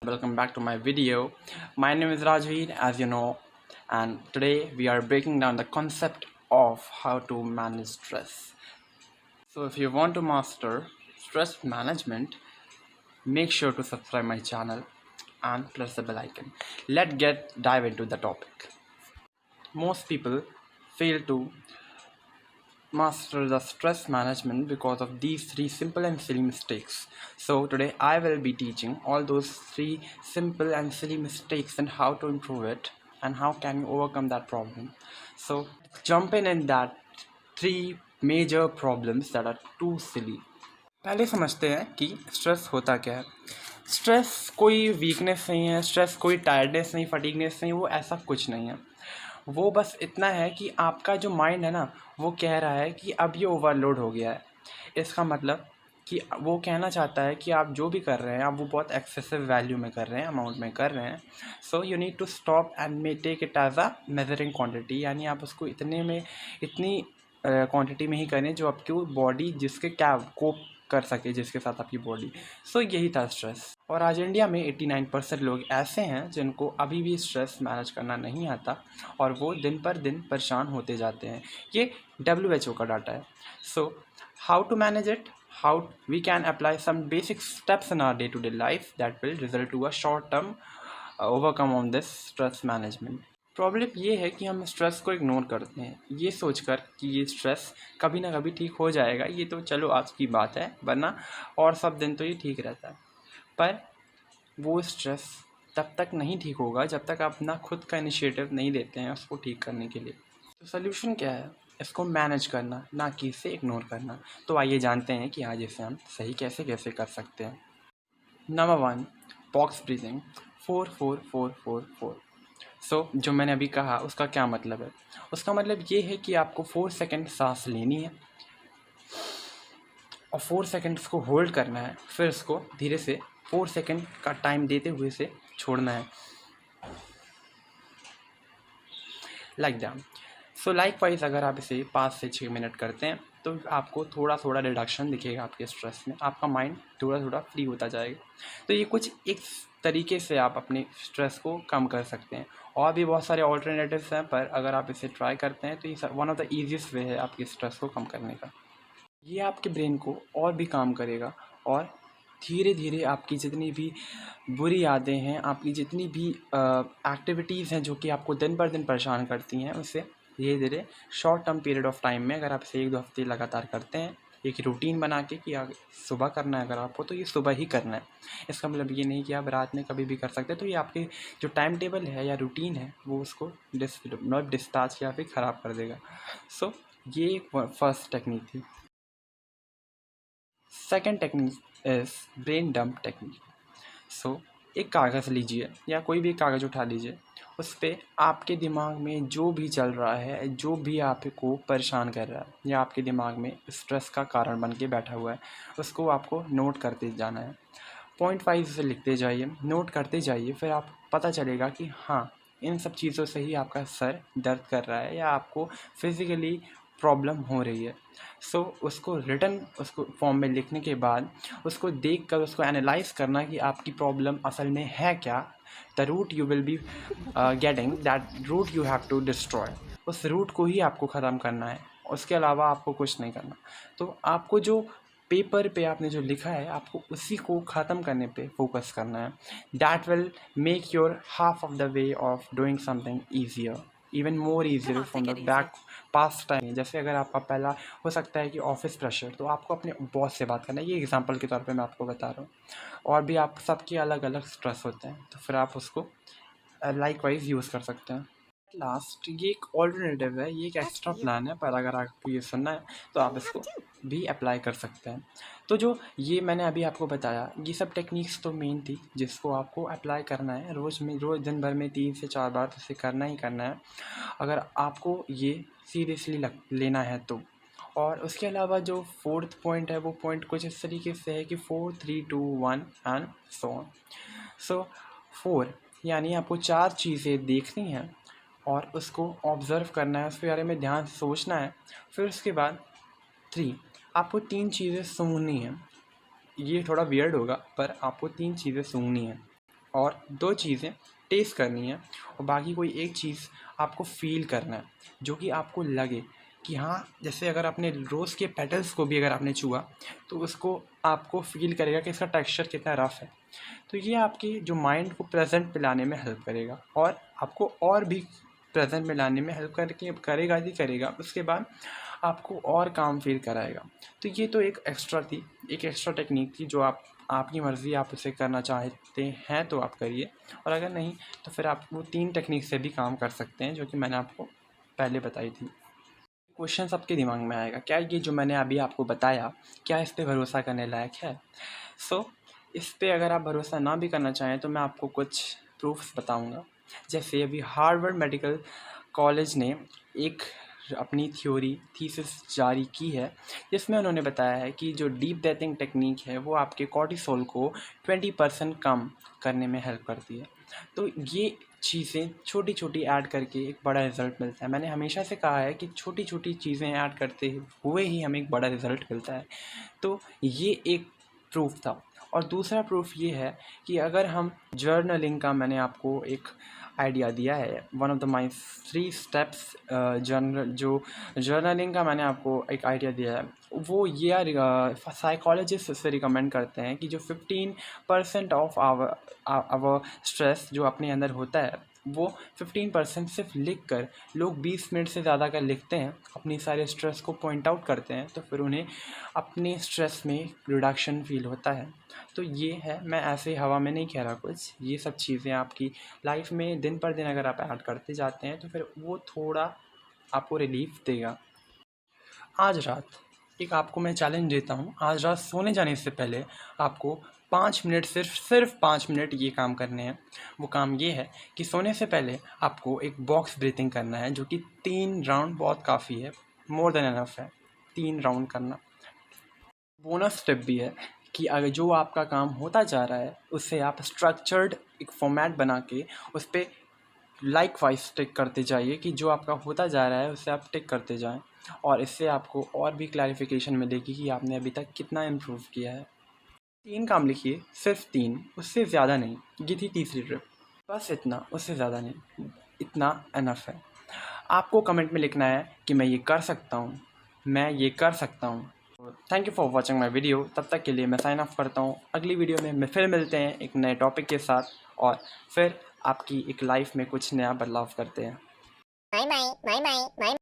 Welcome back to my video. My name is Rajveer, as you know, and today we are breaking down the concept of how to manage stress. So if you want to master stress management, make sure to subscribe my channel and press the bell icon. Let's dive into the topic. Most people fail to master the stress management because of these three simple and silly mistakes. So today I will be teaching all those three simple and silly mistakes and how to improve it and how can you overcome that problem. So jump in that three major problems that are too silly. पहले समझते हैं कि stress होता क्या है। Stress कोई weakness नहीं है, स्ट्रेस कोई टायर्डनेस नहीं, फटीगनेस नहीं, वो ऐसा कुछ नहीं है। वो बस इतना है कि आपका जो माइंड है ना, वो कह रहा है कि अब ये ओवरलोड हो गया है। इसका मतलब कि वो कहना चाहता है कि आप जो भी कर रहे हैं, आप वो बहुत एक्सेसिव वैल्यू में कर रहे हैं, अमाउंट में कर रहे हैं। So you need to stop and may take it as a measuring quantity, यानी आप उसको इतनी क्वांटिटी में ही करें जो आपकी बॉडी जिसके क्या कोप कर सके, जिसके साथ आपकी बॉडी। सो यही था स्ट्रेस। और आज इंडिया में 89% लोग ऐसे हैं जिनको अभी भी स्ट्रेस मैनेज करना नहीं आता और वो दिन पर दिन परेशान होते जाते हैं। ये WHO का डाटा है। So how to manage it, how we can apply some basic steps in our day-to-day life that will result to a short-term overcome on this stress management. Problem ये है कि हम स्ट्रेस को ignore करते हैं, ये सोचकर कि ये स्ट्रेस कभी ना कभी ठीक हो जाएगा, ये तो चलो आज की बात है, वरना और सब दिन तो ये ठीक रहता है। पर वो स्ट्रेस तब तक नहीं ठीक होगा जब तक आप ना खुद का इनिशिएटिव नहीं लेते हैं उसको ठीक करने के लिए। तो सोल्यूशन क्या है? इसको मैनेज करना, ना कि इसे इग्नोर करना। तो आइए जानते हैं कि आज इसे हम सही कैसे कैसे कर सकते हैं। Number 1, box breathing, 4-4-4-4-4। सो जो मैंने अभी कहा उसका क्या मतलब है? उसका मतलब ये है कि आपको 4 सेकेंड सांस लेनी है और 4 सेकेंड्स को होल्ड करना है, फिर उसको धीरे से 4 सेकेंड का टाइम देते हुए से छोड़ना है, लाइक दैट। सो लाइकवाइज अगर आप इसे 5 से 6 मिनट करते हैं तो आपको थोड़ा थोड़ा रिडक्शन दिखेगा आपके स्ट्रेस में, आपका माइंड थोड़ा थोड़ा फ्री होता जाएगा। तो ये कुछ एक तरीके से आप अपने स्ट्रेस को कम कर सकते हैं। और भी बहुत सारे ऑल्टरनेटिव्स हैं, पर अगर आप इसे ट्राई करते हैं तो ये वन ऑफ द ईजीएस्ट वे है आपके स्ट्रेस को कम करने का। ये आपके ब्रेन को और भी काम करेगा और धीरे धीरे आपकी जितनी भी बुरी यादें हैं, आपकी जितनी भी एक्टिविटीज़ हैं जो कि आपको दिन पर दिन परेशान करती हैं, उससे धीरे धीरे short term period of time में अगर आप इसे 1-2 हफ्ते लगातार करते हैं, एक रूटीन बना के कि सुबह करना है अगर आपको तो ये सुबह ही करना है। इसका मतलब ये नहीं कि आप रात में कभी भी कर सकते हैं। तो ये आपके जो टाइम टेबल है या रूटीन है वो उसको नॉट डिस्टार्च या फिर ख़राब कर देगा। सो ये फर्स्ट टेक्निक थी। Second technique is brain dump technique. So एक कागज़ लीजिए या कोई भी कागज़ उठा लीजिए, उस पर आपके दिमाग में जो भी चल रहा है, जो भी आपको परेशान कर रहा है या आपके दिमाग में स्ट्रेस का कारण बन के बैठा हुआ है, उसको आपको नोट करते जाना है। पॉइंट वाइज से लिखते जाइए, नोट करते जाइए, फिर आप पता चलेगा कि हाँ, इन सब चीज़ों से ही आपका सर दर्द कर रहा है या आपको फिज़िकली प्रॉब्लम हो रही है। सो उसको रिटन उसको फॉर्म में लिखने के बाद उसको देख कर उसको एनालाइज करना कि आपकी प्रॉब्लम असल में है क्या। The root you will be getting, that root you have to destroy. उस रूट को ही आपको ख़त्म करना है, उसके अलावा आपको कुछ नहीं करना। तो आपको जो पेपर पे आपने जो लिखा है, आपको उसी को ख़त्म करने पे फोकस करना है। That will make your half of the way of doing something easier, even more easier from the back past time. जैसे अगर आपका पहला हो सकता है कि ऑफिस प्रेशर, तो आपको अपने बॉस से बात करना है, ये एग्जांपल के तौर पे मैं आपको बता रहा हूँ। और भी आप सबके अलग अलग स्ट्रेस होते हैं, तो फिर आप उसको लाइकवाइज यूज़ कर सकते हैं। लास्ट, ये एक ऑल्टरनेटिव है, ये एक एक्स्ट्रा प्लान है, पर अगर आपको ये सुनना है तो आप इसको भी अप्लाई कर सकते हैं। तो जो ये मैंने अभी आपको बताया, ये सब टेक्निक्स तो मेन थी जिसको आपको अप्लाई करना है रोज़ दिन भर में 3 से 4 बार इसे करना ही करना है, अगर आपको ये सीरियसली लेना है तो। और उसके अलावा जो फोर्थ पॉइंट है, वो पॉइंट कुछ इस तरीके से है कि 4 3 2 1 एंड सो ऑन। सो 4 यानी आपको 4 चीज़ें देखनी हैं और उसको ऑब्ज़र्व करना है, उसके बारे में ध्यान से सोचना है। फिर उसके बाद 3, आपको 3 चीज़ें सूंघनी हैं। ये थोड़ा वियर्ड होगा, पर आपको 3 चीज़ें सूंघनी हैं और 2 चीज़ें टेस्ट करनी है और बाकी कोई एक चीज़ आपको फ़ील करना है, जो कि आपको लगे कि हाँ, जैसे अगर आपने रोज़ के पेटल्स को भी अगर आपने छुआ तो उसको आपको फ़ील करेगा कि इसका टेक्सचर कितना रफ़ है। तो ये आपकी जो माइंड को प्रेजेंट में लाने में हेल्प करेगा और आपको और भी प्रेजेंट में लाने में हेल्प करके करेगा ही करेगा। उसके बाद आपको और काम फील कराएगा। तो ये तो एक एक्स्ट्रा थी, एक एक्स्ट्रा टेक्निक थी जो आपकी मर्ज़ी, आप उसे करना चाहते हैं तो आप करिए, और अगर नहीं तो फिर आप वो 3 टेक्निक से भी काम कर सकते हैं जो कि मैंने आपको पहले बताई थी। क्वेश्चन आपके दिमाग में आएगा, क्या ये जो मैंने अभी आपको बताया, क्या इस पे भरोसा करने लायक है? सो इस पे अगर आप भरोसा ना भी करना चाहें तो मैं आपको कुछ प्रूफ्स बताऊंगा। जैसे अभी हार्वर्ड मेडिकल कॉलेज ने एक अपनी थीसिस जारी की है, जिसमें उन्होंने बताया है कि जो डीप ब्रीथिंग टेक्निक है वो आपके कॉर्टिसोल को 20% कम करने में हेल्प करती है। तो ये चीज़ें छोटी छोटी ऐड करके एक बड़ा रिज़ल्ट मिलता है। मैंने हमेशा से कहा है कि छोटी छोटी चीज़ें ऐड करते हुए ही हमें एक बड़ा रिज़ल्ट मिलता है। तो ये एक प्रूफ था। और दूसरा प्रूफ ये है कि अगर हम जर्नलिंग का, मैंने आपको एक आइडिया दिया है, one of the my 3 steps journaling का मैंने आपको एक आइडिया दिया है, वो ये साइकोलॉजिस्ट से रिकमेंड करते हैं कि जो 15% ऑफ आवर स्ट्रेस जो अपने अंदर होता है वो 15% सिर्फ लिख कर, लोग 20 मिनट से ज़्यादा अगर लिखते हैं, अपनी सारे स्ट्रेस को पॉइंट आउट करते हैं, तो फिर उन्हें अपने स्ट्रेस में रिडक्शन फील होता है। तो ये है, मैं ऐसे हवा में नहीं कह रहा कुछ, ये सब चीज़ें आपकी लाइफ में दिन पर दिन अगर आप ऐड करते जाते हैं तो फिर वो थोड़ा आपको रिलीफ देगा। आज रात एक आपको मैं चैलेंज देता हूँ, आज रात सोने जाने से पहले आपको 5 मिनट, सिर्फ 5 मिनट ये काम करने हैं। वो काम ये है कि सोने से पहले आपको एक बॉक्स ब्रीथिंग करना है, जो कि 3 राउंड बहुत काफ़ी है, मोर देन इनफ है 3 राउंड करना। बोनस टिप भी है कि अगर जो आपका काम होता जा रहा है उससे आप स्ट्रक्चर्ड एक फॉर्मेट बना के उस पर लाइक वाइज टिक करते जाइए, कि जो आपका होता जा रहा है उससे आप टिक करते जाएं, और इससे आपको और भी क्लैरिफिकेशन मिलेगी कि आपने अभी तक कितना इम्प्रूव किया है। 3 काम लिखिए, सिर्फ 3, उससे ज़्यादा नहीं। ये थी तीसरी ट्रिप, बस इतना, उससे ज़्यादा नहीं, इतना इनफ है। आपको कमेंट में लिखना है कि मैं ये कर सकता हूँ, मैं ये कर सकता हूँ। Thank you for watching my video. तब तक के लिए मैं साइन ऑफ करता हूँ। अगली वीडियो में फिर मिलते हैं एक नए टॉपिक के साथ, और फिर आपकी एक लाइफ में कुछ नया बदलाव करते हैं। Bye bye, bye bye, bye bye.